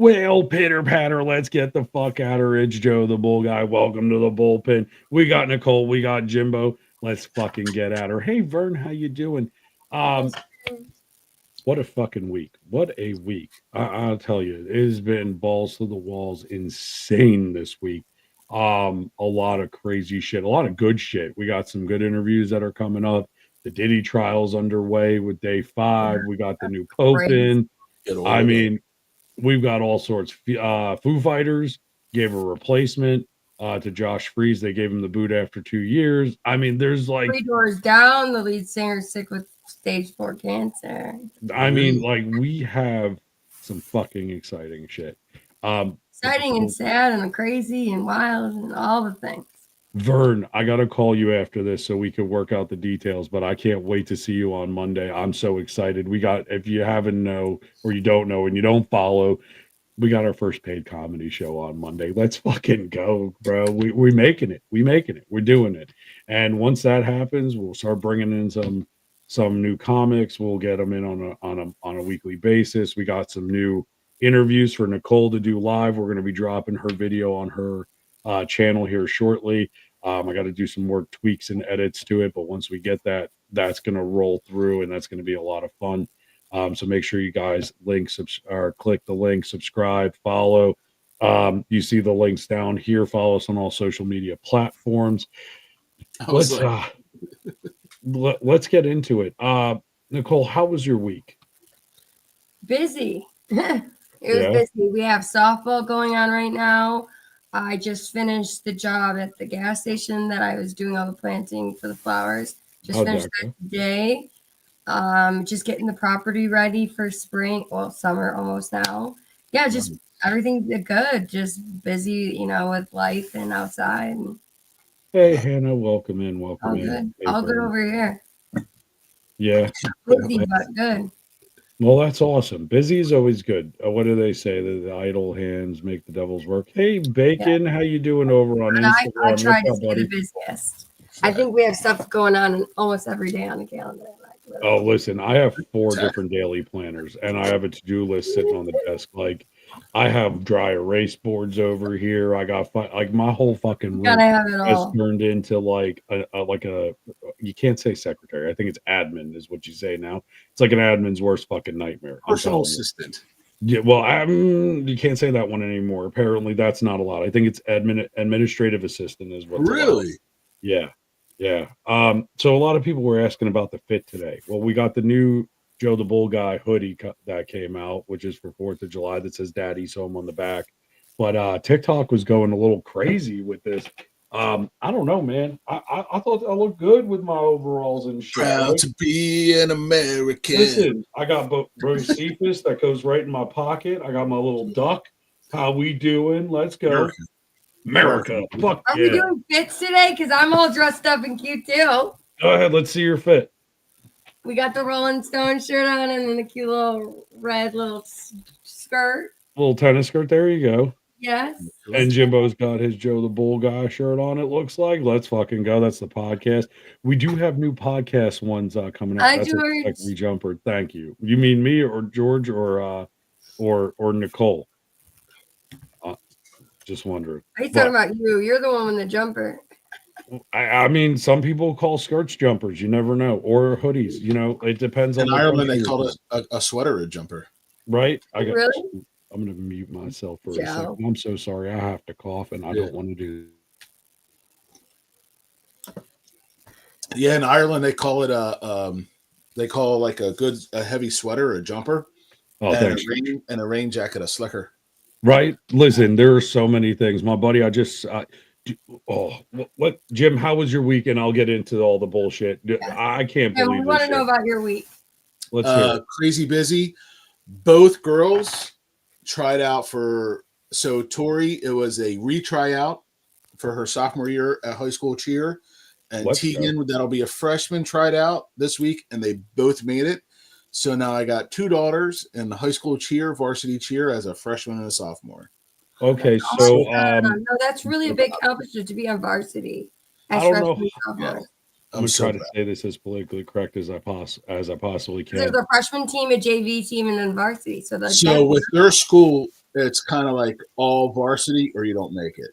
Well, pitter patter, let's get the fuck out of Ridge Joe, the bull guy. Welcome to the bullpen. We got Nicole, we got Jimbo. Let's fucking get at her. Hey, Vern, how you doing? Um, what a fucking week. What a week. I'll tell you, it has been balls to the walls, insane this week. A lot of crazy shit, a lot of good shit. We got some good interviews that are coming up. The Diddy trial's underway with day 5. We got the new Pope Crazy. in. Get all I of it. mean, we've got all sorts. Foo Fighters gave a replacement to Josh Freese. They gave him the boot after 2 years. I mean, there's like, 3 doors down. The lead singer sick with stage 4 cancer. I mean, like we have some fucking exciting shit. Exciting and sad and crazy and wild and all the things. Vern, I gotta call you after this so we can work out the details, but I can't wait to see you on Monday. I'm so excited. We got, if you haven't know or you don't know and you don't follow, we got our first paid comedy show on Monday. Let's fucking go, bro. We making it. We making it. We're doing it. And once that happens, we'll start bringing in some new comics. We'll get them in on a weekly basis. We got some new interviews for Nicole to do live. We're going to be dropping her video on her channel here shortly. I got to do some more tweaks and edits to it, but once we get that, that's going to roll through, and that's going to be a lot of fun. So make sure you guys click the link, subscribe, follow. You see the links down here. Follow us on all social media platforms. Let's get into it. Nicole, how was your week? Busy. It was busy. We have softball going on right now. I just finished the job at the gas station that I was doing all the planting for the flowers. Just finished that today. Just getting the property ready for spring, well, summer almost now. Yeah, just everything good. Just busy, with life and outside. Hey, Hannah, welcome in. Welcome all in. Good. Hey, all good over here. Yeah. Busy, but good. Well, that's awesome. Busy is always good. What do they say? The idle hands make the devil's work. Hey, Bacon, how you doing over on Instagram? I try to stay the busiest. I think we have stuff going on almost every day on the calendar. Oh, listen, I have 4 different daily planners, and I have a to-do list sitting on the desk. Like, I have dry erase boards over here. I got my whole fucking room has turned into like a you can't say secretary. I think it's admin is what you say now. It's like an admin's worst fucking nightmare. Personal assistant. Yeah, well, you can't say that one anymore. Apparently, that's not allowed. I think it's administrative assistant is what. Really? Yeah. Yeah. So a lot of people were asking about the fit today. Well, we got the new Joe the Bull Guy hoodie that came out, which is for 4th of July that says Daddy's Home on the back. But TikTok was going a little crazy with this. I don't know, man. I thought I looked good with my overalls and shit. Proud to be an American. Listen, I got Josephus that goes right in my pocket. I got my little duck. How we doing? Let's go. America. Fuck Are we doing fits today? Because I'm all dressed up and cute too. Go ahead. Let's see your fit. We got the Rolling Stone shirt on and then a cute little red little skirt. Little tennis skirt. There you go. Yes. And Jimbo's got his Joe the Bull Guy shirt on, it looks like. Let's fucking go. That's the podcast. We do have new podcast ones coming up. Hi, That's George. a jumper. Thank you. You mean me or George or Nicole? Just wondering. Are you talking about you? You're the one with the jumper. I mean, some people call skirts jumpers. You never know. Or hoodies. It depends on. In Ireland, they call a sweater a jumper. Right? Really? I'm going to mute myself for a second. I'm so sorry. I have to cough, and I don't want to do. Yeah, in Ireland, they call it like a heavy sweater, a jumper. Oh, thanks. And a rain jacket, a slicker. Right. Listen, there are so many things. My buddy, what, Jim, how was your week? And I'll get into all the bullshit. I can't believe we want to know about your week. Let's hear it. Crazy busy. Both girls tried out so Tori, it was a retryout for her sophomore year at high school cheer. And Tegan, that'll be a freshman, tried out this week, and they both made it. So now I got 2 daughters in high school cheer, varsity cheer, as a freshman and a sophomore. Okay, so no, that's really a big accomplishment to be on varsity. I don't know. Yeah. I'm trying to say this as politically correct as I possibly can. There's a freshman team, a JV team, and then varsity. So with their school, it's kind of like all varsity or you don't make it.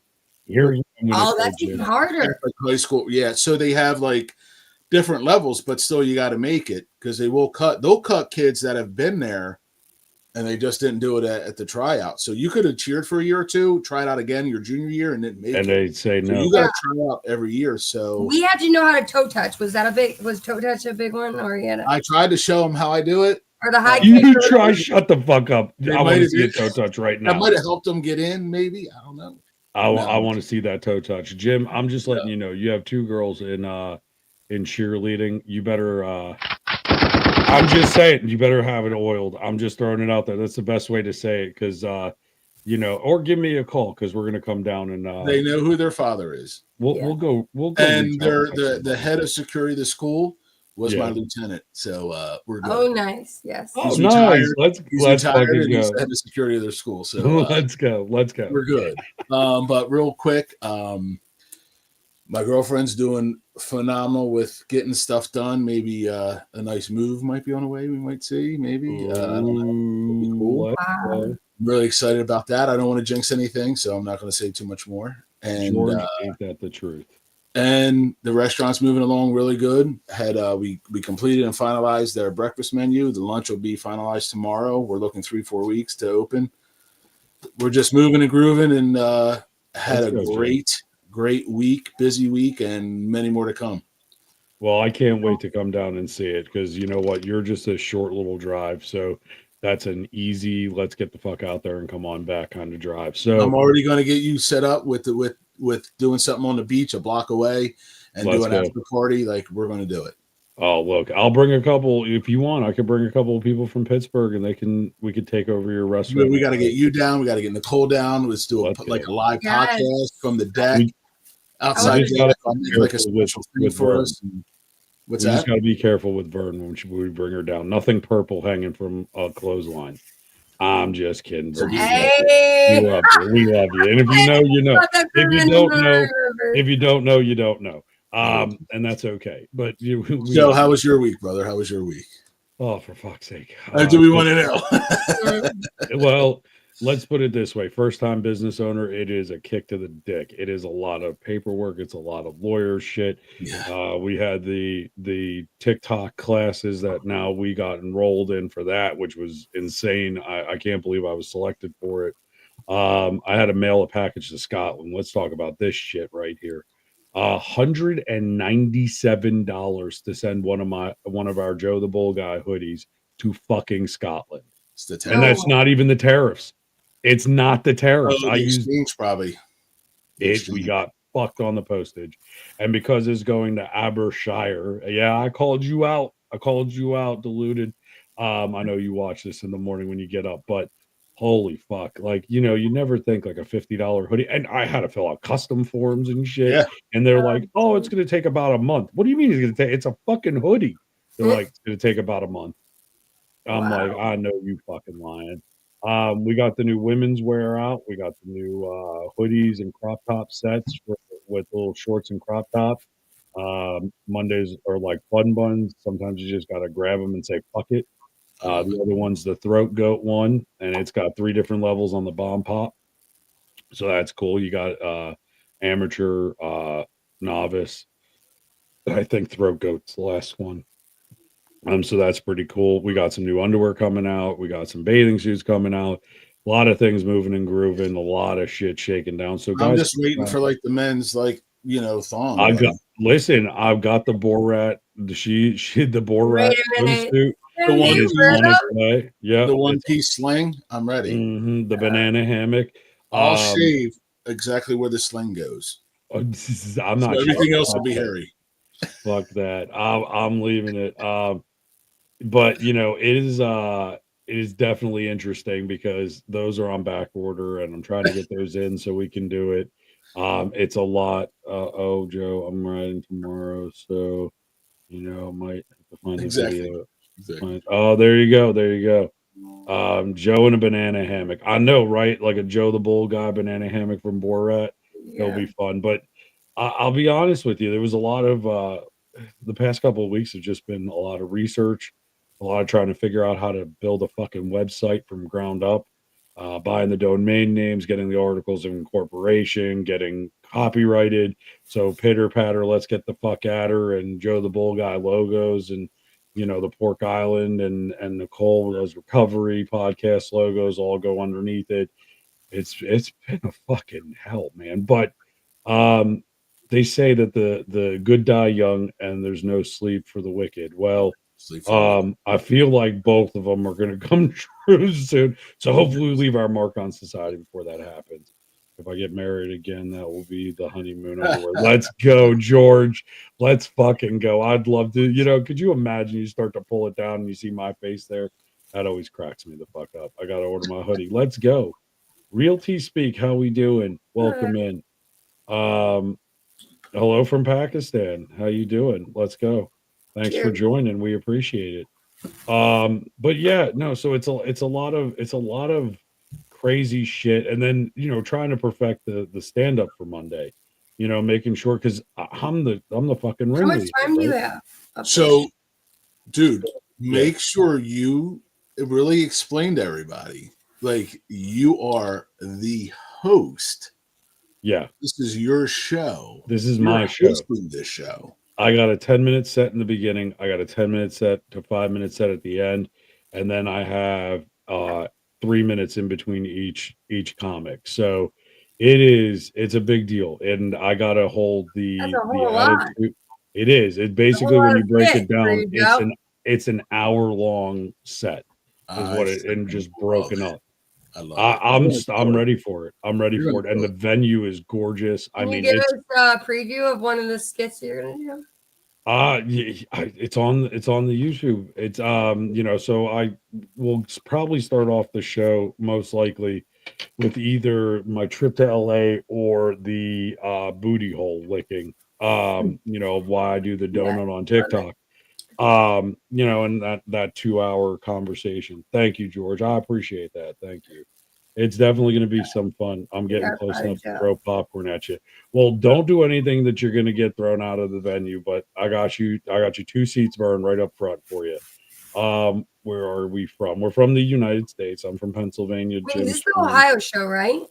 Here's what I'm gonna Oh, say, that's even Jim. harder. Like high school, yeah. So they have like different levels, but still you got to make it because they'll cut kids that have been there and they just didn't do it at the tryout. So you could have cheered for a year or two, tried out again your junior year, and didn't make And it. they say So no. you got to try out every year. So We had to know how to toe touch. Was toe touch a big one, or I tried to show them how I do it. or the high You kick? try, shut the fuck up. They I might want to have see a did. toe touch right That now. might have helped them get in, maybe. I don't know. I want to see that toe touch. Jim, I'm just letting you know, you have two girls in cheerleading. You better I'm just saying, you better have it oiled. I'm just throwing it out there. That's the best way to say it, because or give me a call because we're gonna come down and They know who their father is. we'll go And reach out they're and text the head of security of the school was my Yeah. lieutenant. So we're good. Oh, nice. Yes. Oh, He's nice. retired. He's Let's retired fucking and he's go. the head of security of their school. So Let's go. we're good. But real quick, my girlfriend's doing phenomenal with getting stuff done. Maybe a nice move might be on the way. We might see. Maybe I don't know. It'd be cool. Let's Wow. go. I'm really excited about that. I don't want to jinx anything, so I'm not going to say too much more. And George, ain't that the truth? and the restaurant's moving along really good. Had we completed and finalized their breakfast menu. The lunch will be finalized tomorrow. We're looking 3-4 weeks to open. We're just moving and grooving, and had a great week, busy week, and many more to come. Well, I can't wait to come down and see it, because you know what? You're just a short little drive, so that's an easy, let's get the fuck out there and come on back kind of drive. So I'm already going to get you set up with doing something on the beach a block away and do an after party. Like, we're going to do it. Oh, look, I'll bring a couple if you want. I could bring a couple of people from Pittsburgh, and we could take over your restaurant. We got to get you down. We got to get Nicole down. Let's do a live podcast from the deck outside. Like a special thing for us. What's that? We just got to be careful with Vern when we bring her down. Nothing purple hanging from a clothesline. I'm just kidding. Hey. We love you. And if you know, you know. If you don't know, you don't know. And that's okay. But Joe, how was your week, brother? How was your week? Oh, for fuck's sake. Do we want to know? Well, let's put it this way. First-time business owner, it is a kick to the dick. It is a lot of paperwork. It's a lot of lawyer shit. Yeah. We had the TikTok classes that now we got enrolled in for that, which was insane. I can't believe I was selected for it. I had to mail a package to Scotland. Let's talk about this shit right here. $197 to send one of our Joe the Bull Guy hoodies to fucking Scotland. And that's not even the tariffs. It's not the tariffs. I used probably. We got fucked on the postage. And because it's going to Abershire, yeah, I called you out, deluded. I know you watch this in the morning when you get up, but holy fuck. Like, you never think like a $50 hoodie. And I had to fill out custom forms and shit. Yeah. And they're like, oh, it's going to take about a month. What do you mean it's going to take? It's a fucking hoodie. They're like, it's going to take about a month. I'm like, I know you fucking lying. We got the new women's wear out. We got the new hoodies and crop top sets with little shorts and crop top. Mondays are like fun buns. Sometimes you just got to grab them and say, fuck it. The other one's the throat goat one, and it's got 3 different levels on the bomb pop. So that's cool. You got amateur, novice. I think throat goat's the last one. So that's pretty cool. We got some new underwear coming out. We got some bathing suits coming out. A lot of things moving and grooving. A lot of shit shaking down. So guys, I'm just waiting for like the men's thong. I've got the Borat. The Borat swimsuit. The one is on its way. Yeah, the one-piece sling. I'm ready. The banana hammock. I'll shave exactly where the sling goes. I'm not. So everything else will be hairy. Fuck that. I'm leaving it. But it is definitely interesting because those are on back order, and I'm trying to get those in so we can do it. It's a lot. Joe, I'm riding tomorrow, so might have to find the video. Exactly. Oh, there you go. Joe in a banana hammock. I know, right? Like a Joe the Bull Guy banana hammock from Borat. Yeah. It'll be fun. But I'll be honest with you. There was a lot of the past couple of weeks have just been a lot of research, a lot of trying to figure out how to build a fucking website from ground up. buying the domain names, getting the articles of incorporation, getting copyrighted. So pitter patter, let's get the fuck at her, and Joe the Bull Guy logos, and the Pork Island and Nicole those recovery podcast logos all go underneath it. It's been a fucking hell, man. But um, they say that the good die young, and there's no sleep for the wicked. Well, I feel like both of them are going to come true soon. So hopefully we leave our mark on society before that happens. If I get married again, that will be the honeymoon underwear. Let's go, George. Let's fucking go. I'd love to, could you imagine you start to pull it down and you see my face there? That always cracks me the fuck up. I got to order my hoodie. Let's go. Realty Speak, how we doing? Welcome in. Hello from Pakistan. How you doing? Let's go. Thanks for joining. We appreciate it. But yeah, no, so it's a lot of crazy shit, and then trying to perfect the stand up for Monday. Making sure, because I'm the fucking ringleader. How much time do you have? So, dude, make sure you really explain to everybody, like, you are the host. Yeah. This is your show. This is my show. Hosting this show. I got a 10-minute set in the beginning. I got a 10-minute set to 5-minute set at the end. And then I have 3 minutes in between each comic. So it's a big deal. And I gotta hold the attitude. It is. It basically, when you break it down, it's an hour long set is what it, and just broken up. I'm ready for it. I'm ready for it. And the venue is gorgeous. Can you give us a preview of one of the skits you're gonna do? It's on the YouTube. It's so I will probably start off the show most likely with either my trip to LA or the booty hole licking. Of why I do the donut on TikTok. And that 2-hour conversation. Thank you, George. I appreciate that. Thank you. It's definitely going to be some fun. I'm getting close enough to throw popcorn at you. Well, don't do anything that you're going to get thrown out of the venue, but I got you 2 seats burned right up front for you. Where are we from? We're from the United States. I'm from Pennsylvania. This is the Ohio show, right?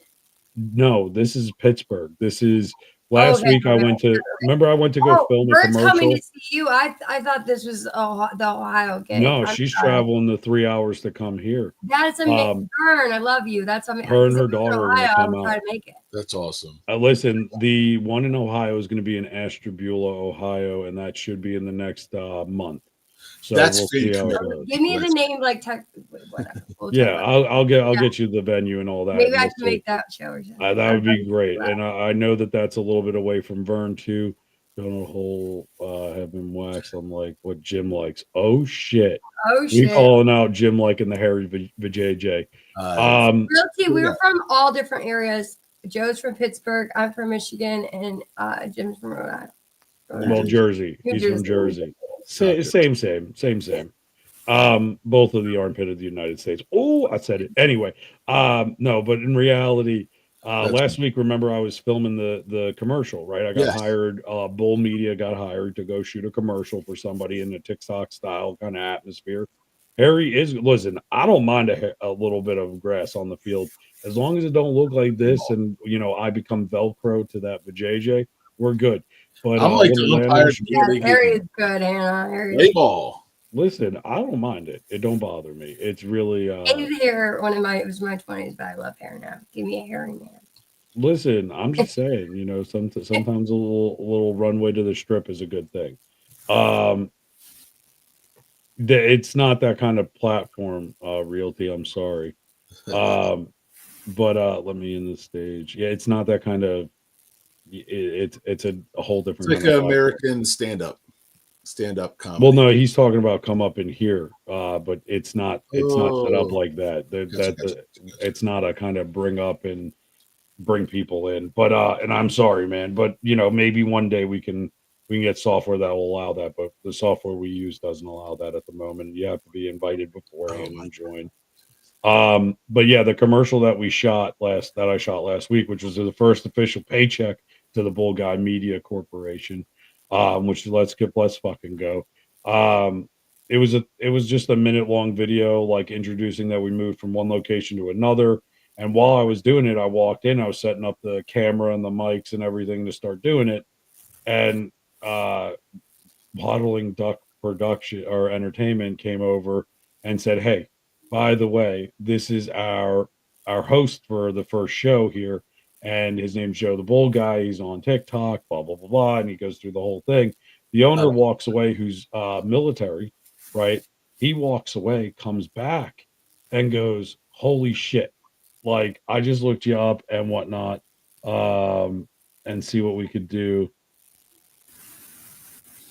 No, this is Pittsburgh. This is last week. I went to go film a commercial. Coming to see you. I thought this was the Ohio game. No, she's traveling the 3 hours to come here. That's amazing. Vern, I love you. That's amazing. Her and her daughter are going to come out. To make it. That's awesome. Listen, the one in Ohio is going to be in Ashtabula, Ohio, and that should be in the next month. So we'll see how it goes. Give me the name, like whatever. I'll get you the venue and all that. Maybe I can make that show. That would be great. And I know that's a little bit away from Vern too. Donut hole have been waxed. I'm like, what Jim likes. Oh shit. We calling out Jim liking the hairy vajayjay. Realty, we were from all different areas. Joe's from Pittsburgh. I'm from Michigan, and Jim's from Rhode Island. Well, Jersey. He's from Jersey. Same. Both of the armpit of the United States. Oh, I said it. Anyway, no, but in reality, last week, remember, I was filming the commercial, right? I got hired, Bull Media got hired to go shoot a commercial for somebody in a TikTok style kind of atmosphere. Listen, I don't mind a little bit of grass on the field as long as it don't look like this, and I become Velcro to that vajayjay, we're good. But I'm like the umpire. Harry is good, Hannah. Play ball. Listen, I don't mind it. It don't bother me. It's really I hated hair it was my 20s, but I love hair now. Give me a hairy man. Listen, I'm just saying, sometimes a little runway to the strip is a good thing. It's not that kind of platform, Realty. I'm sorry. But let me in the stage. Yeah, it's not that kind of. It's a whole different. It's like an American stand-up comedy. Well, no, he's talking about come up in here, but it's not set up like that. It's not a kind of bring up and bring people in. But and I'm sorry, man, but maybe one day we can get software that will allow that. But the software we use doesn't allow that at the moment. You have to be invited beforehand and join. But yeah, the commercial that I shot last week, which was the first official paycheck to the Bull Guy Media Corporation, which let's fucking go. It was just a minute long video, like introducing that we moved from one location to another. And while I was doing it, I walked in, I was setting up the camera and the mics and everything to start doing it. And Bottling Duck Production or Entertainment came over and said, "Hey, by the way, this is our host for the first show here, and his name's Joe the Bull Guy. He's on TikTok, blah blah blah blah." And he goes through the whole thing. The owner walks away, who's military, right? He walks away, comes back, and goes, "Holy shit! Like I just looked you up and whatnot, and see what we could do."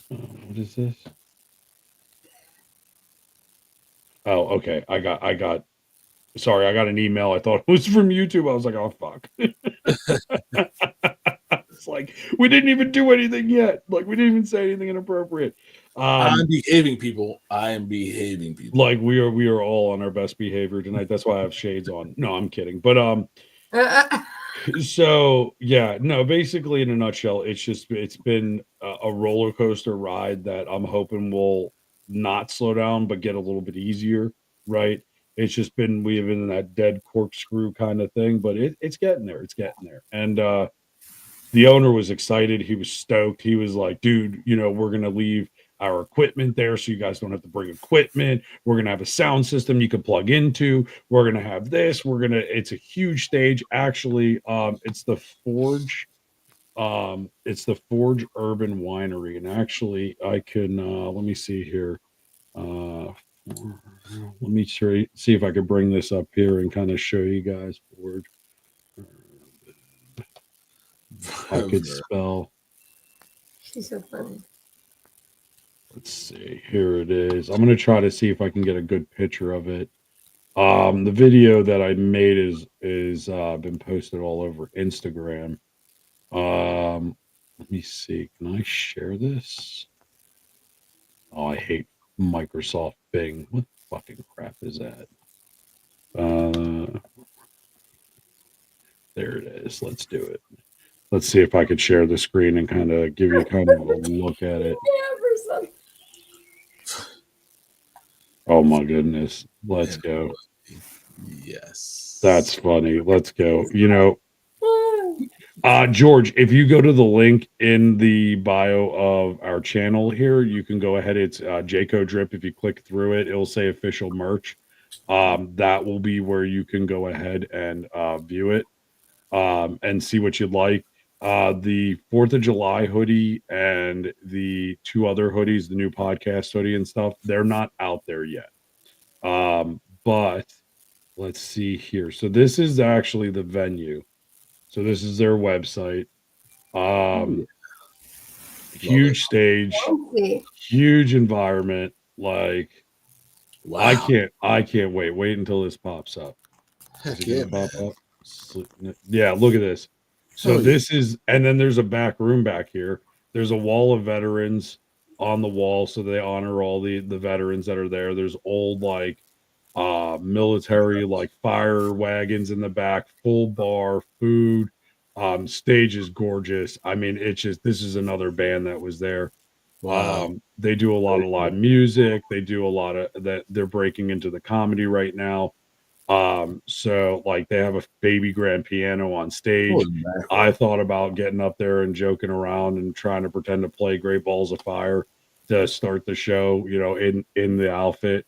What is this? Oh, okay. Sorry, I got an email. I thought it was from YouTube. I was like, oh fuck. It's like we didn't even do anything yet. Like we didn't even say anything inappropriate. I'm behaving, people. I am behaving, people. Like we are all on our best behavior tonight. That's why I have shades on. No, I'm kidding. But so yeah, no, basically in a nutshell, it's been a roller coaster ride that I'm hoping will not slow down but get a little bit easier, right? It's just been we've been in that dead corkscrew kind of thing, but it's getting there. It's getting there. And the owner was excited. He was stoked. He was like, dude, we're gonna leave our equipment there so you guys don't have to bring equipment. We're gonna have a sound system you can plug into. We're gonna have this. It's a huge stage. Actually, it's the Forge. It's the Forge Urban Winery. And actually I can let me see here. Let me see if I could bring this up here and kind of show you guys Forge. I could spell. She's so funny. Let's see. Here it is. I'm going to try to see if I can get a good picture of it. The video that I made is been posted all over Instagram. Let me see. Can I share this? Oh, I hate Microsoft Bing. What fucking crap is that? There it is. Let's do it. Let's see if I could share the screen and kind of give you kind of a look at it. Oh my goodness. Let's go. Yes. That's funny. Let's go. George, if you go to the link in the bio of our channel here, you can go ahead. It's Jayco Drip. If you click through it, it'll say official merch. That will be where you can go ahead and view it and see what you'd like. The 4th of July hoodie and the 2 other hoodies, the new podcast hoodie and stuff, they're not out there yet. But let's see here. So this is actually the venue. So this is their website. Huge stage, huge environment. Like, wow. I can't wait. Wait until this pops up. Heck yeah, pop up? Yeah, look at this. So this is, and then there's a back room back here. There's a wall of veterans on the wall, so they honor all the veterans that are there. There's old military fire wagons in the back, full bar, food. Stage is gorgeous. I mean, this is another band that was there. Wow. They do a lot of live music. They do a lot of that. They're breaking into the comedy right now. So they have a baby grand piano on stage. I thought about getting up there and joking around and trying to pretend to play Great Balls of Fire to start the show, in the outfit.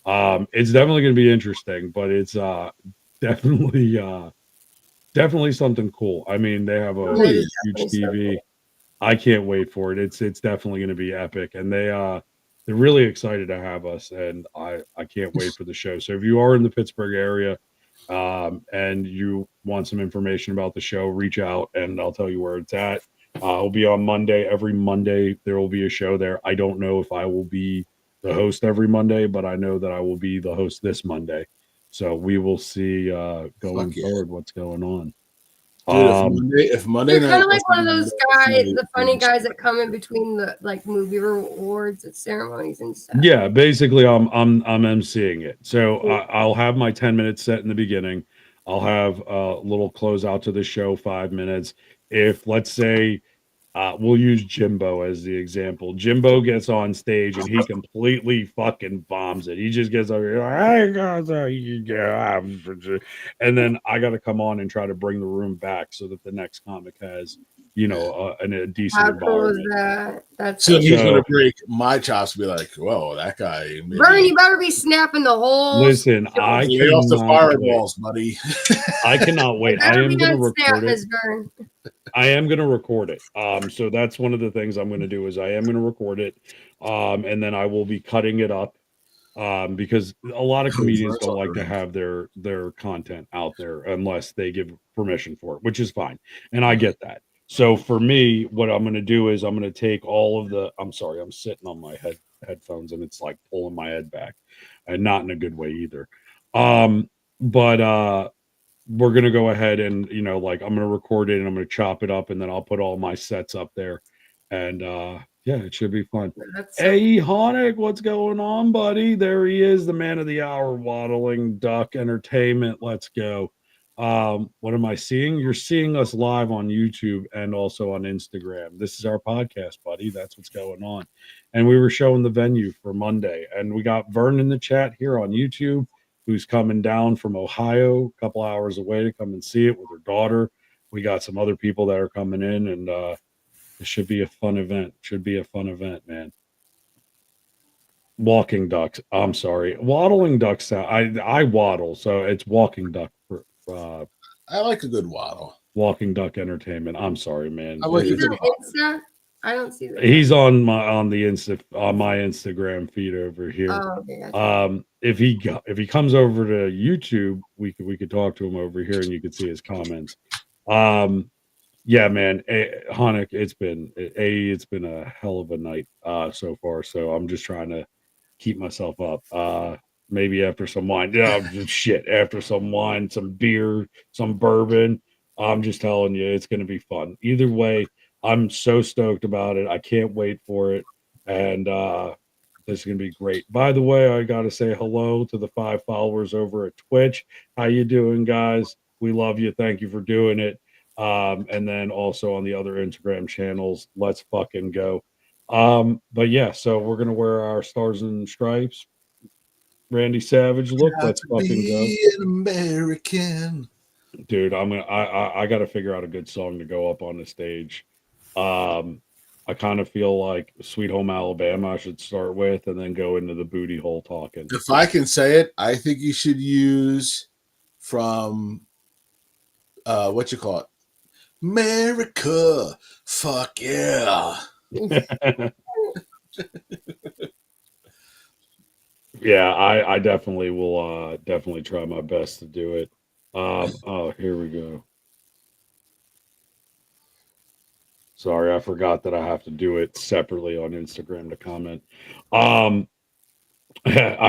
It's definitely going to be interesting, but it's definitely something cool. I mean, they have a huge TV. I can't wait for it. It's definitely going to be epic, and they're really excited to have us, and I can't wait for the show. So if you are in the Pittsburgh area, and you want some information about the show, reach out, and I'll tell you where it's at. It'll be on Monday. Every Monday there will be a show there. I don't know if I will be the host every Monday, but I know that I will be the host this Monday. So we will see going forward what's going on. Dude, if Monday you're night, kind of like one of those guys, the funny guys that come in between the movie awards and ceremonies and stuff. Yeah, basically, I'm emceeing it. So I'll have my 10 minutes set in the beginning. I'll have a little close out to the show, 5 minutes. If let's say We'll use Jimbo as the example. Jimbo gets on stage and he completely fucking bombs it. He just gets over here like, "Hey guys, and then I got to come on and try to bring the room back so that the next comic has, a decent How cool is environment. that? That's So he's So- gonna break my chops and be like, "Whoa, that guy." Maybe Vern, you better be snapping the whole. Listen, I lay off the cannot wait. fireballs, buddy. I cannot wait. I Better am be going to on snap, record it. Miss Vern. I am going to record it. So that's one of the things I'm going to do is I am going to record it. And then I will be cutting it up. Because a lot of comedians don't like to have their content out there unless they give permission for it, which is fine. And I get that. So for me, what I'm going to do is I'm going to take all of the, I'm sorry, I'm sitting on my headphones and it's like pulling my head back and not in a good way either. But we're going to go ahead and, like I'm going to record it and I'm going to chop it up and then I'll put all my sets up there. And yeah, it should be fun. That's Hey, Honig, what's going on, buddy? There he is, the man of the hour, Waddling Duck Entertainment. Let's go. What am I seeing? You're seeing us live on YouTube and also on Instagram. This is our podcast, buddy. That's what's going on. And we were showing the venue for Monday, and we got Vern in the chat here on YouTube, who's coming down from Ohio, a couple hours away to come and see it with her daughter. We got some other people that are coming in, and it should be a fun event. Should be a fun event, man. Walking ducks. I'm sorry. Waddling ducks. I waddle, so it's walking duck for I like a good waddle. walking duck entertainment. I'm sorry, man. I like He's a good on Insta. I don't see that. He's on my Instagram feed over here. Oh, okay. Gotcha. If he comes over to YouTube, we could talk to him over here and you could see his comments. Yeah, man, Hanukkah, it's been a hell of a night so far. So I'm just trying to keep myself up. Maybe after some wine, shit. After some wine, some beer, some bourbon. I'm just telling you, it's going to be fun. Either way, I'm so stoked about it. I can't wait for it, and this is going to be great. By the way, I got to say hello to the 5 followers over at Twitch. How you doing, guys? We love you. Thank you for doing it. And then also on the other Instagram channels, let's fucking go. But yeah, so we're gonna wear our stars and stripes, Randy Savage look. Let's fucking go. An American. Dude, I gotta figure out a good song to go up on the stage. I kind of feel like Sweet Home Alabama I should start with and then go into the booty hole talking. If I can say it, I think you should use from what you call it? America. Fuck yeah. Yeah, I definitely will definitely try my best to do it. Oh, here we go. Sorry, I forgot that I have to do it separately on Instagram to comment. I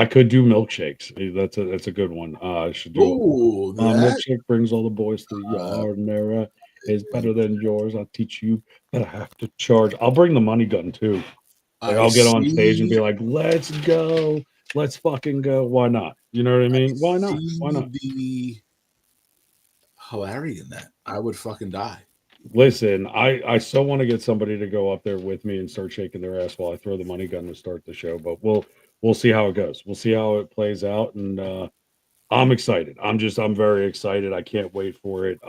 could do milkshakes. That's a good one. I should do Ooh, milkshake brings all the boys to the yard, and there is better than yours. I'll teach you, but I have to charge. I'll bring the money gun too. Like I'll get on stage and be like, "Let's go, let's fucking go." Why not? You know what I mean? Why not? Why not? Be hilarious in that. I would fucking die. Listen, I so want to get somebody to go up there with me and start shaking their ass while I throw the money gun to start the show. But we'll see how it goes. We'll see how it plays out, and I'm excited. I'm very excited. I can't wait for it.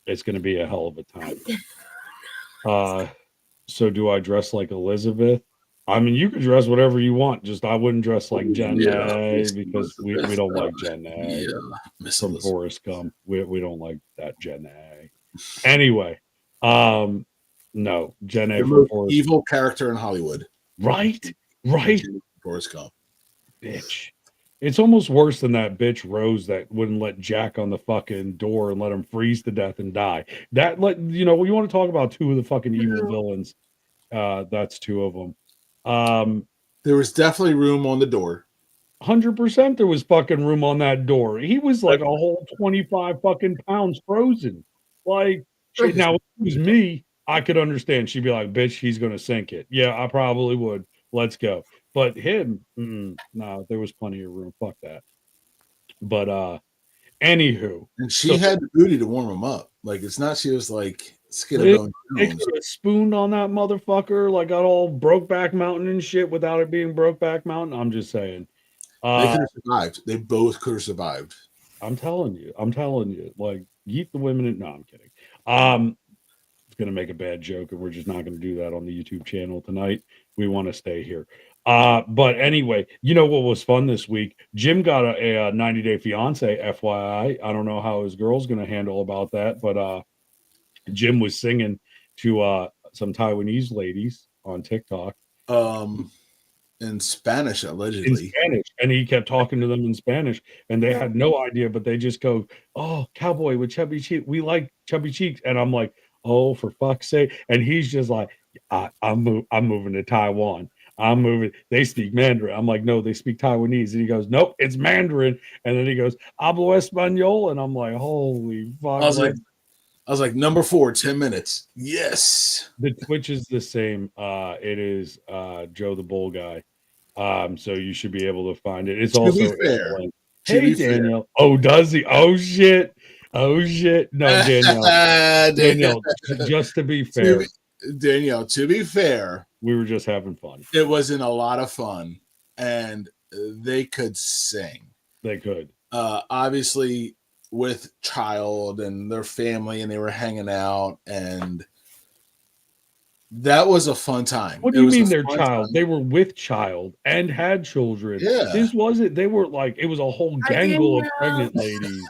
It's going to be a hell of a time. So do I dress like Elizabeth? I mean, you could dress whatever you want. Just I wouldn't dress like Jen because we don't like Jen from Forrest Gump. We don't like that Jen. Anyway, no, Jen the from most Forrest. Evil character in Hollywood. Right. Forrest Gump. Bitch. It's almost worse than that bitch Rose that wouldn't let Jack on the fucking door and let him freeze to death and die. You want to talk about two of the fucking evil villains. That's two of them. There was definitely room on the door. 100% there was fucking room on that door. He was like a whole 25 fucking pounds frozen. Like, shit. Now, if it was me, I could understand. She'd be like, bitch, he's going to sink it. Yeah, I probably would. Let's go. But him, no, there was plenty of room. Fuck that. But, anywho. And she had the booty to warm him up. Like, it's not she was like Skin and Bone They Jones. could have spooned on that motherfucker, like got all Brokeback Mountain and shit without it being Brokeback Mountain. I'm just saying. They could have survived. They both could have survived. I'm telling you. Like, yeet the women. No, I'm kidding. It's gonna make a bad joke, and we're just not gonna do that on the YouTube channel tonight. We want to stay here. But anyway, you know what was fun this week? Jim got a 90 Day Fiance, FYI. I don't know how his girl's gonna handle about that, but Jim was singing to some Taiwanese ladies on TikTok. In Spanish, In allegedly. Spanish, and he kept talking to them in Spanish, and they had no idea, but they just go, "Oh, cowboy with chubby cheeks. We like chubby cheeks." And I'm like, "Oh, for fuck's sake!" And he's just like, I'm moving to Taiwan. I'm moving. They speak Mandarin." I'm like, "No, they speak Taiwanese." And he goes, "Nope, it's Mandarin." And then he goes, "Hablo español," and I'm like, "Holy fuck!" I was like, number 4, 10 minutes. Yes. The Twitch is the same. It is Joe the Bull guy. So you should be able to find it. It's also fair. Hey Daniel. Oh, does he? Oh shit. No, Danielle, just to be fair. Danielle, to be fair, we were just having fun. It wasn't a lot of fun, and they could sing. They could. Obviously with child and their family, and they were hanging out, and that was a fun time. What do you mean their child? Time. They were with child and had children. Yeah. This wasn't, they were like, it was a whole gangle of pregnant ladies.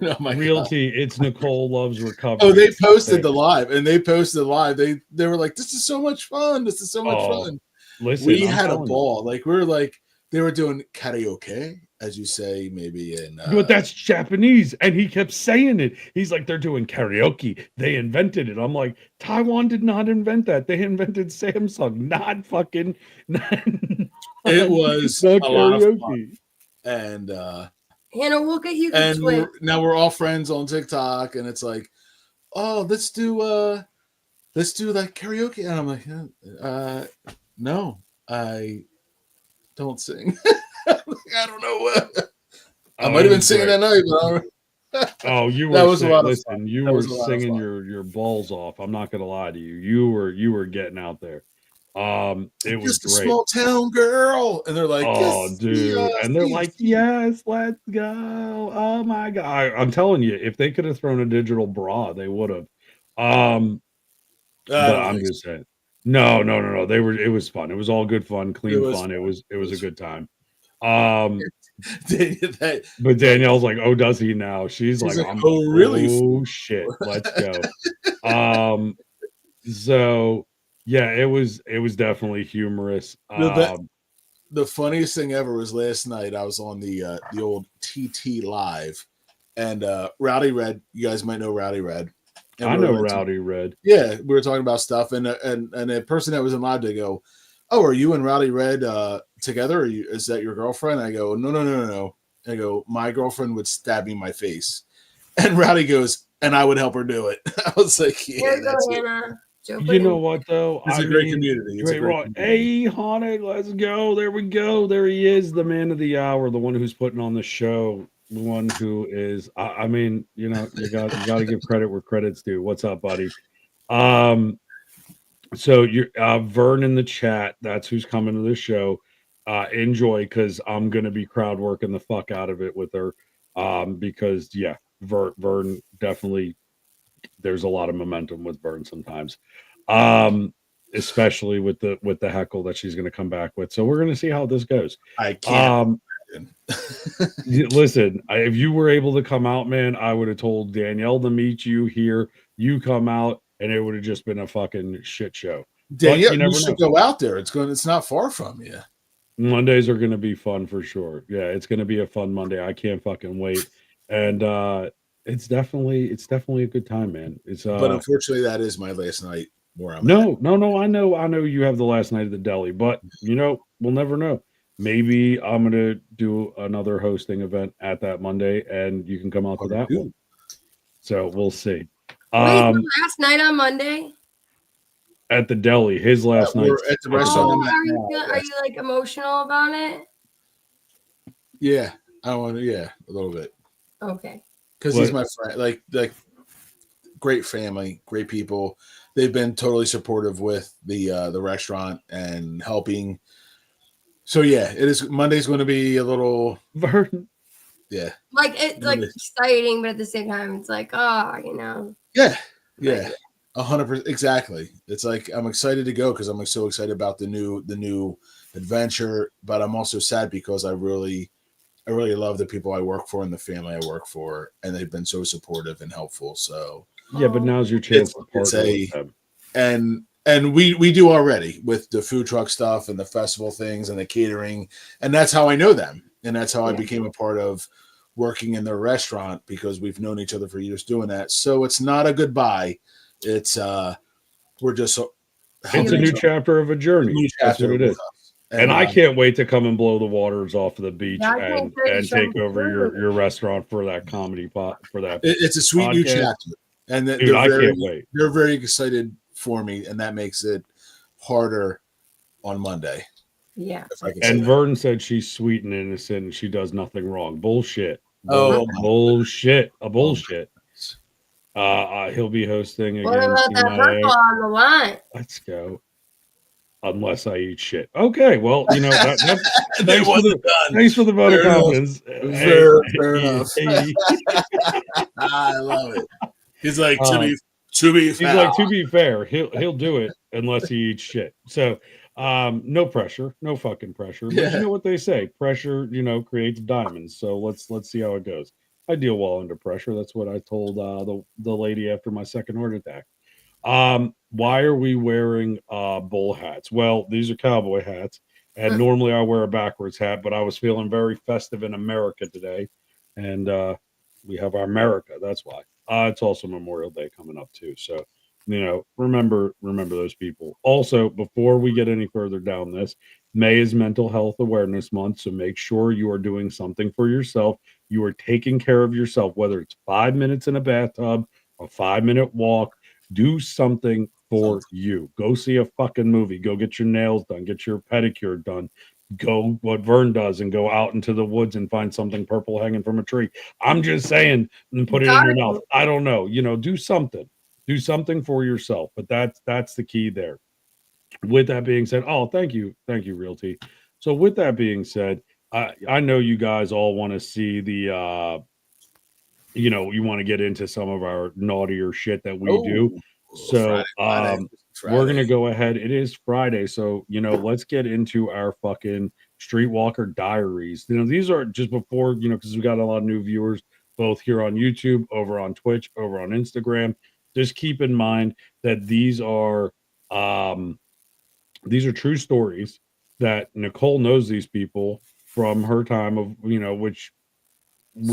Oh my Realty, God. It's Nicole Loves Recovery. Oh, they posted the live, and they posted live. They were like, "This is so much fun. This is so much fun." Listen, we had a ball. Like, we were like, they were doing karaoke, as you say, maybe in. But that's Japanese, and he kept saying it. He's like, they're doing karaoke. They invented it. I'm like, Taiwan did not invent that. They invented Samsung, not fucking. It was a lot of fun. And Hannah, look at you. And now we're all friends on TikTok, and it's like, oh, let's do like karaoke. And I'm like, no, I don't sing. I don't know what. I might have been singing that night, but oh, you were. That was a lot of fun. You were singing your balls off. I'm not gonna lie to you. You were getting out there. It was just a small town girl, and they're like, "Oh, dude," and they're like, "Yes, let's go." Oh my God, I'm telling you, if they could have thrown a digital bra, they would have. But I'm just saying, no. They were. It was fun. It was all good fun, clean fun. It was a good time. But Danielle's like, "Oh, does he now?" She's like, "Oh, really? Oh shit, let's go." So. Yeah, it was definitely humorous. The funniest thing ever was last night. I was on the old TT Live, and Rowdy Red. You guys might know Rowdy Red. I know Rowdy Red. Yeah, we were talking about stuff, and a person that was in live, they go, "Oh, are you and Rowdy Red together? Is that your girlfriend?" I go, No. I go, "My girlfriend would stab me in my face," and Rowdy goes, "And I would help her do it." I was like, "Yeah, that's it." You know what though? It's a great community. It's a great community. Hey, Haunted, let's go. There we go. There he is, the man of the hour, the one who's putting on the show, the one who is. I mean, you got to give credit where credit's due. What's up, buddy? So you're Vern in the chat. That's who's coming to the show. Enjoy, because I'm gonna be crowd working the fuck out of it with her. Because yeah, Vern definitely. There's a lot of momentum with Vern sometimes, especially with the heckle that she's going to come back with. So we're going to see how this goes. I can't. Listen, if you were able to come out, man, I would have told Danielle to meet you here. You come out, and it would have just been a fucking shit show. Danielle, you should go out there. It's not far from you. Mondays are going to be fun for sure. Yeah, it's going to be a fun Monday. I can't fucking wait. And it's definitely a good time, man. But unfortunately, that is my last night where I'm No. I know you have the last night at the deli, but we'll never know. Maybe I'm gonna do another hosting event at that Monday, and you can come out to that one. So we'll see. Wait, last night on Monday at the deli, his last night at the restaurant. Are you like emotional about it? Yeah, I want to. Yeah, a little bit. Okay. Because he's my friend. Like great family, great people. They've been totally supportive with the restaurant and helping. So yeah, it is. Monday's going to be a little Vern. Yeah. Like it's like exciting, but at the same time, it's like, Yeah. Yeah. 100%. Exactly. It's like I'm excited to go because I'm so excited about the new adventure, but I'm also sad because I really love the people I work for and the family I work for, and they've been so supportive and helpful. So yeah, but now's your chance to partner with them. And we do already with the food truck stuff and the festival things and the catering, and that's how I know them, and that's how I became a part of working in their restaurant because we've known each other for years doing that. So it's not a goodbye. It's we're just it's a new chapter of a journey. That's what it is. And I can't wait to come and blow the waters off of the beach and take over your restaurant for that comedy pot for that. It's a sweet new chapter, and dude, I can't wait. They're very excited for me, and that makes it harder on Monday. Yeah. And Vern said she's sweet and innocent and she does nothing wrong. Bullshit. Bullshit. Bullshit. He'll be hosting again. What about that purple on the line? Let's go. Unless I eat shit. Okay, well, you know, that's thanks for the vote of confidence. Fair enough. I love it. He's like, to be fair. He's like, to be fair, he'll do it unless he eats shit. So no pressure, no fucking pressure. But you know what they say, pressure, creates diamonds. So let's see how it goes. I deal well under pressure. That's what I told the lady after my second heart attack. Why are we wearing bull hats? Well, these are cowboy hats, and normally I wear a backwards hat, but I was feeling very festive in America today, and we have our America. That's why. It's also Memorial Day coming up too, so remember those people. Also, before we get any further down this, May is Mental Health Awareness Month, so make sure you are doing something for yourself. You are taking care of yourself, whether it's 5 minutes in a bathtub, a 5-minute walk. Do something for you. Go see a fucking movie. Go get your nails done. Get your pedicure done. Go what Vern does and go out into the woods and find something purple hanging from a tree. I'm just saying, and put it in your mouth. I don't know. Do something. Do something for yourself. But that's the key there. With that being said, thank you, Realty. So with that being said, I know you guys all want to see the you want to get into some of our naughtier shit that we do. So Friday. We're going to go ahead. It is Friday. So, let's get into our fucking Streetwalker diaries. These are just before, because we got a lot of new viewers, both here on YouTube, over on Twitch, over on Instagram. Just keep in mind that these are true stories that Nicole knows these people from her time of, which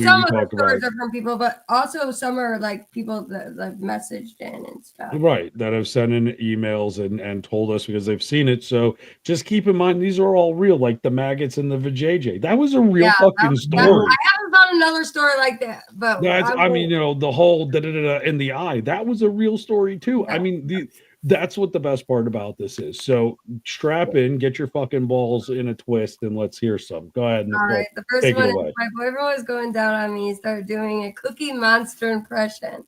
some of the stories are from people, but also some are like people that have messaged in and stuff. Right, that have sent in emails and told us because they've seen it. So just keep in mind these are all real, like the maggots and the vajayjay. That was a real fucking story. I haven't found another story like that, but that's the whole in the eye. That was a real story too. Yeah. I mean, that's what the best part about this is. So strap in, get your fucking balls in a twist, and let's hear some. Go ahead, Nicole. All right, the first one is my boyfriend was going down on me. He started doing a Cookie Monster impression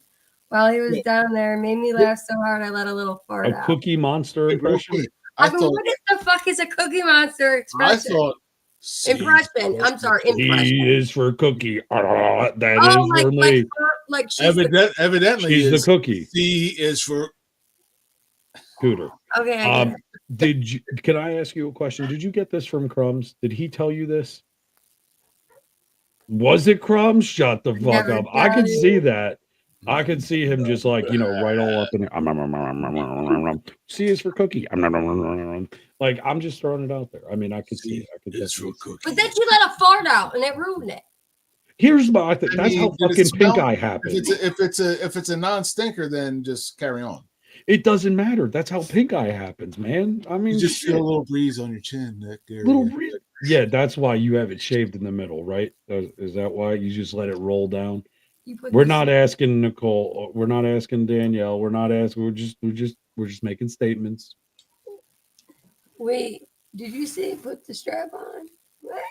while he was down there. It made me laugh so hard I let a little fart out. A Cookie Monster impression? What the fuck is a Cookie Monster expression? Impression. I'm sorry. Impression. E is for cookie. That is for me. Like she's evidently she's the cookie. C is for Cooter. Okay. Can I ask you a question? Did you get this from Crumbs? Did he tell you this? Was it Crumbs? Shut the fuck up. I could see that. I could see him just like, right all up in there. C is for cookie. Like, I'm just throwing it out there. I mean, I could see it. It's for cookie. But then you let a fart out and it ruined it. Here's my thing. That's how fucking pink eye happens. If it's a non-stinker, then just carry on. It doesn't matter. That's how pink eye happens, man. I mean, you just feel a little breeze on your chin, Nick. Little breeze. Yeah, that's why you have it shaved in the middle, right? Is that why you just let it roll down? We're not asking Nicole. We're not asking Danielle. We're not asking. We're just making statements. Wait, did you say put the strap on? What?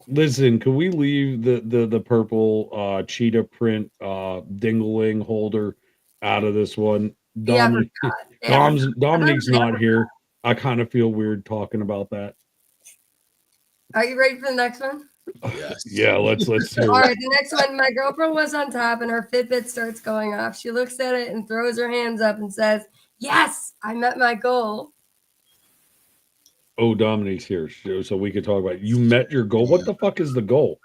Listen, can we leave the purple cheetah print dingling holder out of this one. Yeah, Dominique's not here. I kind of feel weird talking about that. Are you ready for the next one? Yes. Yeah, let's hear it. All right, the next one. My girlfriend was on top, and her Fitbit starts going off. She looks at it and throws her hands up and says, "Yes, I met my goal." Oh, Dominique's here, so we could talk about it. You met your goal. What the fuck is the goal?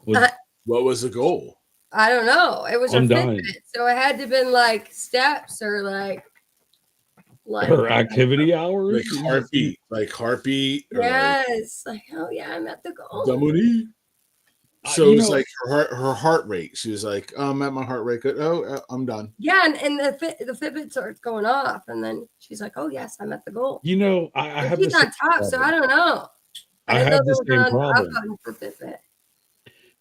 What was the goal? I don't know. It was her I'm dying. Fitbit, so it had to been like steps or like her activity hours, like heartbeat. Yes, like oh yeah, I'm at the goal. Dominique. So it's like her heart rate. She was like, I'm at my heart rate. Good. Oh, I'm done. Yeah, and the Fitbit starts going off, and then she's like, "Oh yes, I'm at the goal." You know, I have she's on top, so I don't know. I have the same problem. For Fitbit.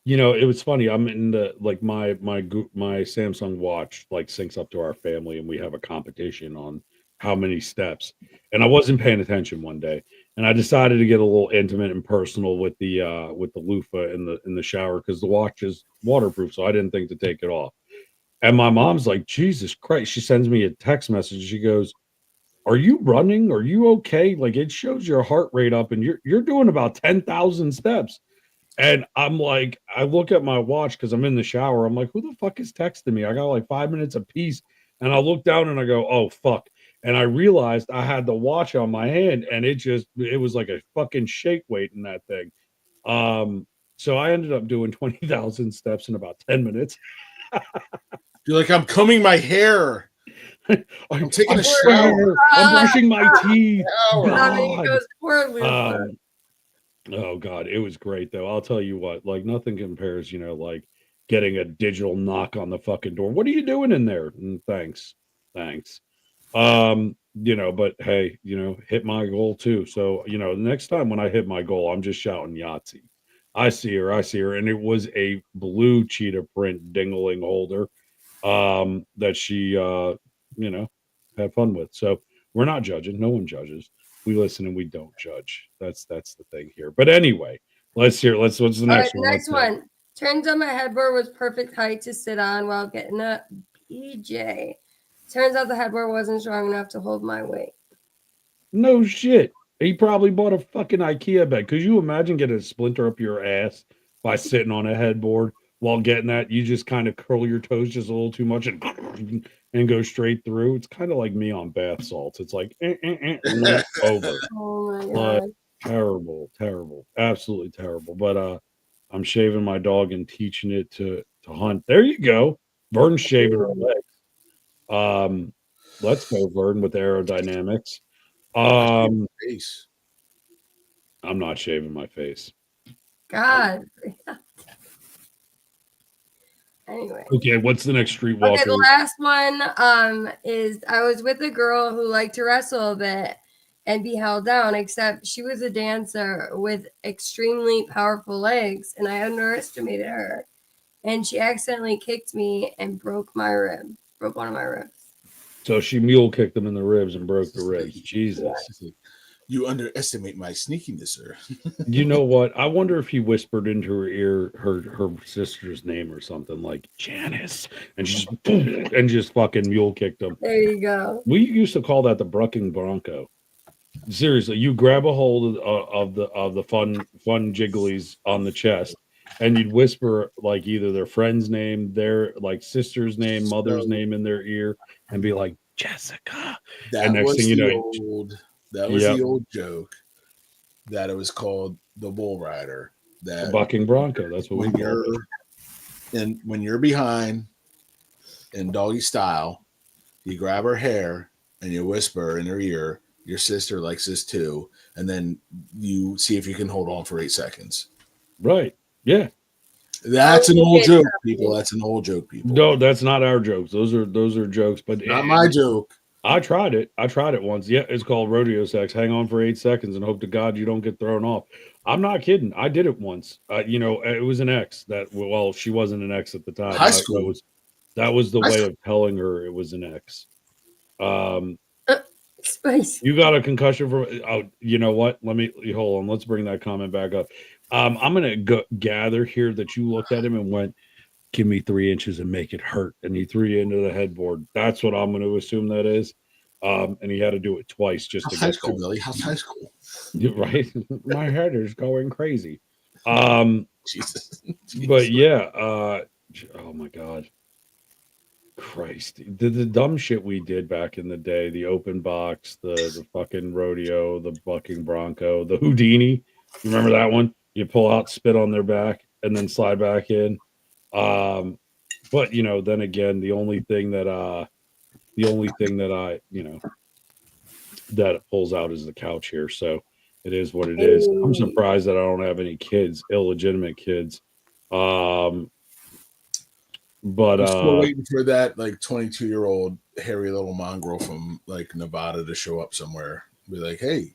You know, it was funny. I'm in the like my Samsung watch like syncs up to our family, and we have a competition on how many steps. And I wasn't paying attention one day, and I decided to get a little intimate and personal with the loofah in the shower because the watch is waterproof, so I didn't think to take it off. And my mom's like, Jesus Christ! She sends me a text message. She goes, "Are you running? Are you okay? Like it shows your heart rate up, and you're doing about 10,000 steps." And I'm like, I look at my watch because I'm in the shower. I'm like, who the fuck is texting me? I got like 5 minutes apiece. And I look down and I go, oh, fuck. And I realized I had the watch on my hand and it was like a fucking shake weight in that thing. So I ended up doing 20,000 steps in about 10 minutes. You're like, I'm combing my hair. I'm taking a shower. I'm brushing my teeth. Oh God, it was great though. I'll tell you what, like nothing compares, you know, like getting a digital knock on the fucking door. What are you doing in there? Thanks. You know, but hey, you know, hit my goal too. So, you know, next time when I hit my goal, I'm just shouting Yahtzee. I see her, and it was a blue cheetah print dingling holder that she you know, had fun with. So we're not judging, no one judges. We listen and we don't judge. That's the thing here. But anyway, what's the next one? The next one. Turns out my headboard was perfect height to sit on while getting a PJ. Turns out the headboard wasn't strong enough to hold my weight. No shit. He probably bought a fucking IKEA bed. Could you imagine getting a splinter up your ass by sitting on a headboard while getting that? You just kind of curl your toes just a little too much and go straight through. It's kind of like me on bath salts. It's like over. Oh my God. Terrible, absolutely terrible. But I'm shaving my dog and teaching it to hunt. There you go. Vern's shaving her legs. Let's go, Vern, with aerodynamics. I'm not shaving my face. God. Anyway. Okay, what's the next streetwalker? Okay, the last one is I was with a girl who liked to wrestle a bit and be held down, except she was a dancer with extremely powerful legs, and I underestimated her. And she accidentally kicked me and broke one of my ribs. So she mule kicked him in the ribs and broke the ribs. Jesus. You underestimate my sneakiness, sir. You know what? I wonder if he whispered into her ear her sister's name or something like Janice, and she just fucking mule kicked him. There you go. We used to call that the Brucking Bronco. Seriously, you grab a hold of the fun jigglies on the chest, and you'd whisper like either their friend's name, their like sister's name, mother's name in their ear, and be like Jessica. And next thing you know, that was the old joke that it was called the bull rider. That the bucking bronco. That's what we call it. And when you're behind in doggy style, you grab her hair and you whisper in her ear, your sister likes this too. And then you see if you can hold on for 8 seconds. Right. Yeah. That's an old joke, people. That's an old joke, people. No, that's not our jokes. Those are jokes, but not my joke. I tried it once. Yeah, it's called rodeo sex. Hang on for 8 seconds and hope to God you don't get thrown off. I'm not kidding. I did it once. You know, it was an ex that, well, she wasn't an ex at the time. High school. That was the way of telling her it was an ex. Spice. You got a concussion from, oh, you know what? Hold on. Let's bring that comment back up. I'm going to gather here that you looked at him and went, give me 3 inches and make it hurt. And he threw you into the headboard. That's what I'm going to assume that is. And he had to do it twice just How's to high get school, there. Billy? How's high school? Right? My head is going crazy. Um, Jesus. but yeah, oh my God. Christ. The dumb shit we did back in the day, the open box, the fucking rodeo, the bucking bronco, the Houdini. You remember that one? You pull out, spit on their back, and then slide back in. But then again, the only thing that I, that it pulls out is the couch here. So it is what it is. I'm Hey. surprised that I don't have any kids, illegitimate kids. Um, but I'm still waiting for that like 22-year-old hairy little mongrel from like Nevada to show up somewhere. Be like, hey,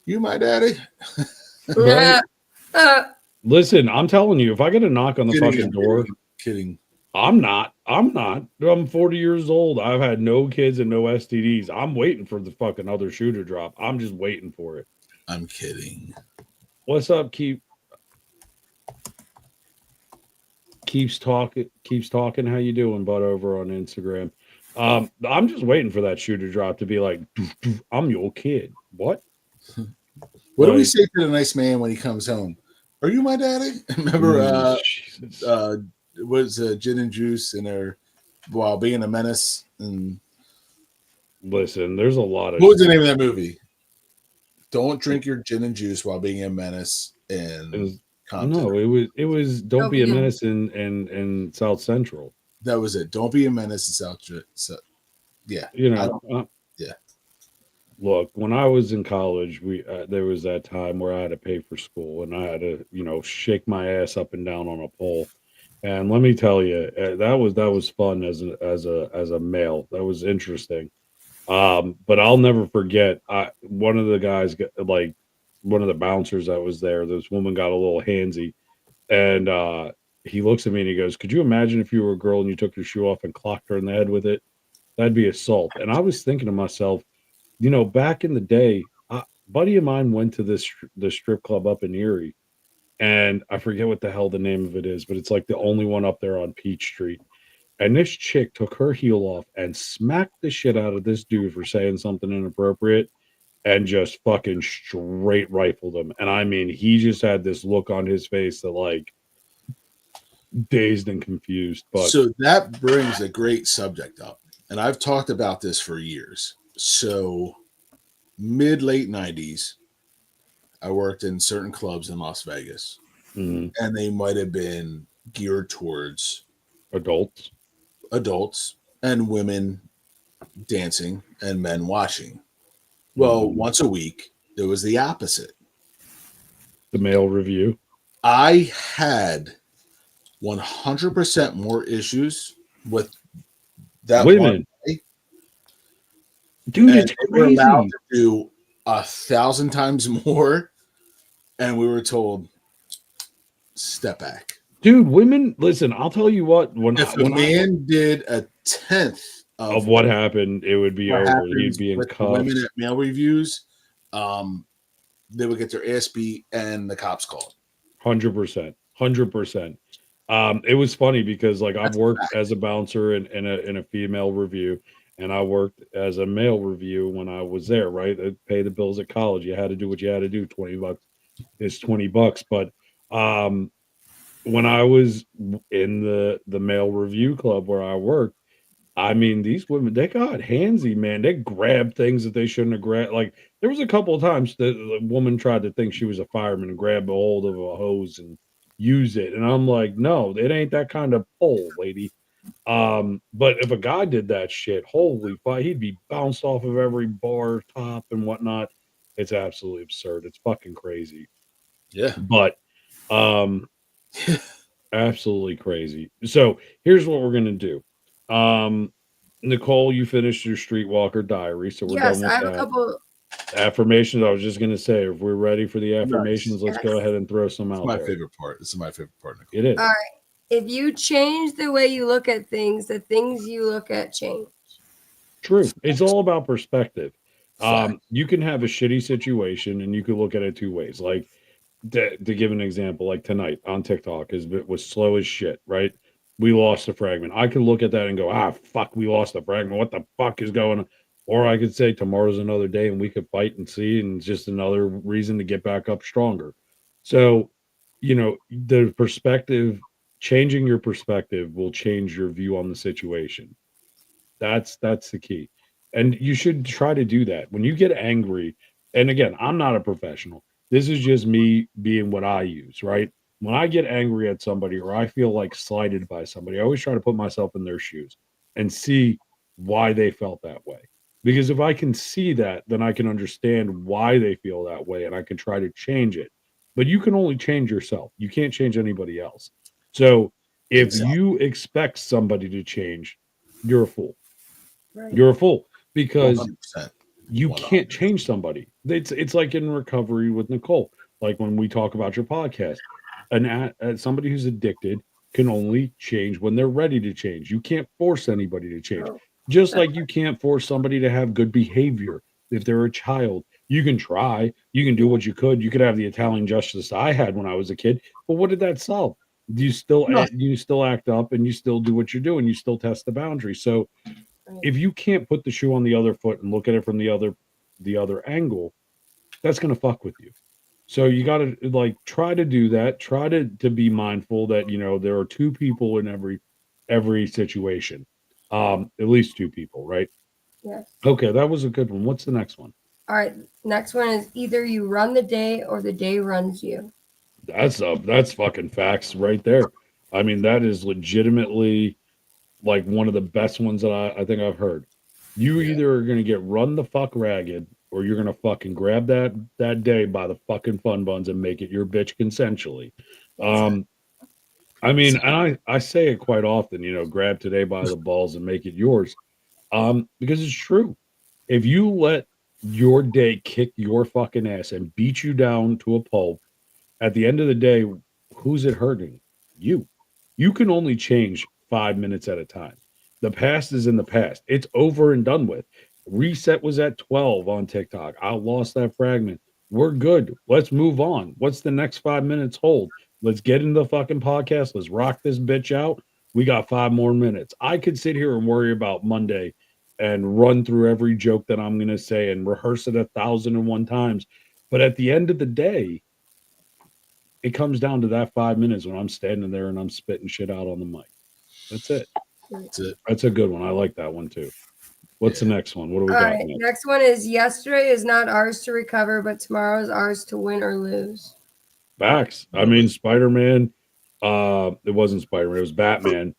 you my daddy? right? Listen, I'm telling you, if I get a knock on the fucking door, kidding. I'm not. I'm 40 years old. I've had no kids and no STDs. I'm waiting for the fucking other shoe to drop. I'm just waiting for it. I'm kidding. What's up, keeps talking. How you doing, bud, over on Instagram? I'm just waiting for that shoe to drop to be like, "Doof, doof, I'm your kid. What? What do we say to the nice man when he comes home? Are you my daddy? Remember was gin and juice in there while being a menace? And listen, there's a lot of what was the name of that movie? Don't drink your gin and juice while being a menace in Compton. No, it was Don't Be a Menace in South Central. That was it. Don't be a menace in South. So, yeah, yeah. Look, when I was in college, there was that time where I had to pay for school, and I had to shake my ass up and down on a pole. And let me tell you, that was fun as a male. That was interesting. But I'll never forget. One of the guys, like one of the bouncers that was there, this woman got a little handsy, and he looks at me and he goes, "Could you imagine if you were a girl and you took your shoe off and clocked her in the head with it? That'd be assault." And I was thinking to myself, back in the day, a buddy of mine went to this strip club up in Erie, and I forget what the hell the name of it is, but it's like the only one up there on Peach Street. And this chick took her heel off and smacked the shit out of this dude for saying something inappropriate and just fucking straight rifled him. And I mean, he just had this look on his face that like dazed and confused. But so that brings a great subject up. And I've talked about this for years. So late 90s, I worked in certain clubs in Las Vegas. Mm-hmm. And they might have been geared towards adults and women dancing and men watching. Well, once a week, it was the opposite. The male review. I had 100% more issues with that women. Dude, and it's crazy. We were allowed to do 1,000 times more, and we were told, step back. Dude, women, listen, I'll tell you what. If a man did a tenth of what happened, it would be over. He'd be in cuffs. Women at male reviews, they would get their ass beat and the cops called. 100%. It was funny because like I've worked as a bouncer in a female review, and I worked as a male review when I was there, right? They pay the bills at college. You had to do what you had to do. $20 is $20. But when I was in the male review club where I worked, I mean, these women, they got handsy, man. They grabbed things that they shouldn't have grabbed. Like, there was a couple of times that the woman tried to think she was a fireman and grab a hold of a hose and use it. And I'm like, no, it ain't that kind of pull, lady. But if a guy did that shit, holy fuck, he'd be bounced off of every bar top and whatnot. It's absolutely absurd. It's fucking crazy. Yeah. But, absolutely crazy. So here's what we're going to do. Nicole, you finished your Streetwalker diary, so we're done with that. I have a couple affirmations. I was just going to say, if we're ready for the affirmations, let's go ahead and throw some out. My favorite part. This is my favorite part, Nicole. It is. All right. If you change the way you look at things, the things you look at change. True. It's all about perspective. You can have a shitty situation and you can look at it two ways. Like to give an example, like tonight on TikTok was slow as shit, right? we lost the fragment. I could look at that and go, fuck, we lost the fragment. What the fuck is going on? Or I could say tomorrow's another day and we could fight and see, and it's just another reason to get back up stronger. So, the perspective, changing your perspective will change your view on the situation. That's the key. And you should try to do that. When you get angry, and again, I'm not a professional. This is just me being what I use, right? When I get angry at somebody or I feel like slighted by somebody, I always try to put myself in their shoes and see why they felt that way. Because if I can see that, then I can understand why they feel that way and I can try to change it. But you can only change yourself. You can't change anybody else. So if Exactly. you expect somebody to change, you're a fool. Right. You're a fool because 100%. you 100%. can't change somebody. It's like in recovery with Nicole. Like when we talk about your podcast, somebody who's addicted can only change when they're ready to change. You can't force anybody to change. Oh, Just like you can't force somebody to have good behavior if they're a child. You can try. You can do what you could. You could have the Italian justice I had when I was a kid. But what did that solve? You still Nothing. you still act up and you still do what you're doing. You still test the boundary. So right. if you can't put the shoe on the other foot and look at it from the other angle, that's going to fuck with you. So you got to like try to do that. Try to be mindful that there are two people in every situation. At least two people, right? Yes. Okay, that was a good one. What's the next one? All right. Next one is either you run the day or the day runs you. That's fucking facts right there. I mean, that is legitimately like one of the best ones that I think I've heard. You Yeah. either are gonna get run the fuck ragged, or you're gonna fucking grab that day by the fucking fun buns and make it your bitch consensually. Um, I mean, and I say it quite often, grab today by the balls and make it yours. Because it's true. If you let your day kick your fucking ass and beat you down to a pulp, at the end of the day, who's it hurting? You. You can only change 5 minutes at a time. The past is in the past. It's over and done with. Reset was at 12 on TikTok. I lost that fragment. We're good. Let's move on. What's the next 5 minutes hold? Let's get into the fucking podcast. Let's rock this bitch out. We got 5 more minutes. I could sit here and worry about Monday and run through every joke that I'm going to say and rehearse it 1,001 times. But at the end of the day, it comes down to that 5 minutes when I'm standing there and I'm spitting shit out on the mic. That's it. That's it. That's a good one. I like that one too. What's the next one? What do we All got right. next? Next one is yesterday is not ours to recover, but tomorrow is ours to win or lose. Facts. I mean, Spider-Man. It wasn't Spider-Man. It was Batman.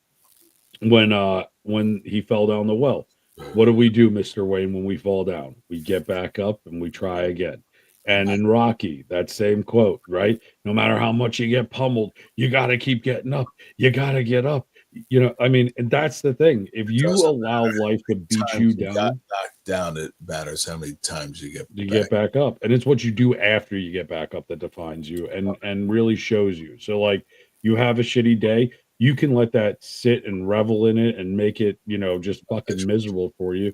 When he fell down the well, what do we do, Mr. Wayne? When we fall down, we get back up and we try again. And in Rocky, that same quote, right? No matter how much you get pummeled, you got to keep getting up. You got to get up. I mean, and that's the thing. If you Doesn't allow matter life to beat times you got down, knocked down, it matters how many times you get you back. get back up. And it's what you do after you get back up that defines you and really shows you. So like you have a shitty day, you can let that sit and revel in it and make it, just fucking miserable for you.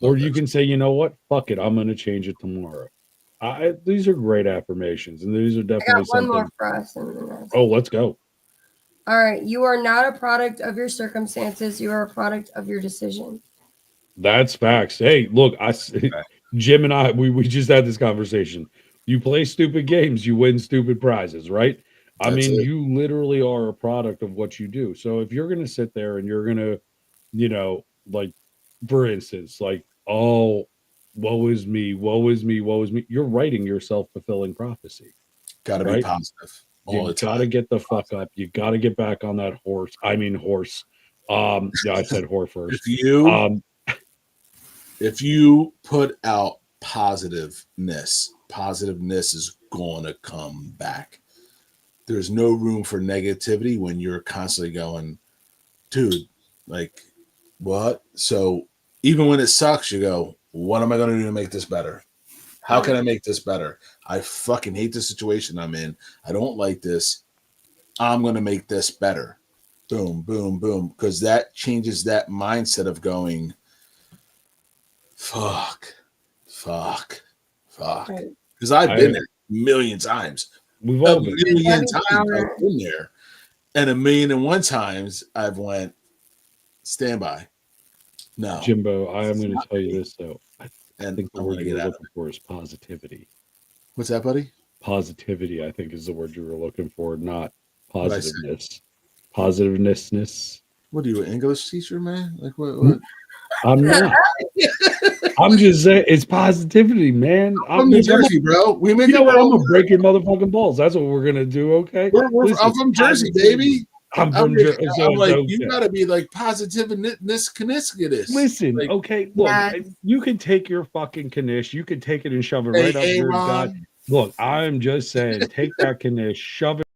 Or you can say, you know what? Fuck it. I'm going to change it tomorrow. These are great affirmations, and these are I definitely got one something. more for us. And then that's Oh, let's go. all right. You are not a product of your circumstances. You are a product of your decision. That's facts. Hey, look, Jim and I, we just had this conversation. You play stupid games, you win stupid prizes, right? I That's mean, it. you literally are a product of what you do. So if you're going to sit there and you're going to, like, for instance, like, oh, woe is me, woe is me, woe is me, you're writing your self-fulfilling prophecy, Got to be right? positive all You the got to time. get the fuck up. You got to get back on that horse. I mean, horse. Yeah, I said horse first. If you put out positiveness is going to come back. There's no room for negativity when you're constantly going, dude, like, what? So even when it sucks, you go, what am I going to do to make this better? How can I make this better? I fucking hate the situation I'm in. I don't like this. I'm going to make this better. Boom, boom, boom. Because that changes that mindset of going, fuck. Because I've been there a million times. We've A all been. million times I've been there. And 1,000,001 times I've went standby. No, Jimbo, I am going to tell you this though. I and think the I'm word gonna you were get out. looking for is positivity. What's that, buddy? Positivity, I think, is the word you were looking for, not What'd I say? positiveness. Positiveness. What are you, an English teacher, man? Like what? I'm not. I'm just saying it's positivity, man. I'm New Jersey, bro. We make You know it what? real. I'm gonna break your motherfucking balls. That's what we're gonna do, okay? I'm from Jersey, baby. I'm from Jersey. I'm like, you gotta be like positiveness. Listen, Like, okay, look, Yes. you can take your fucking knish, you can take it and shove it hey, right up your Ron. gut. Look, I'm just saying, take that knish, shove it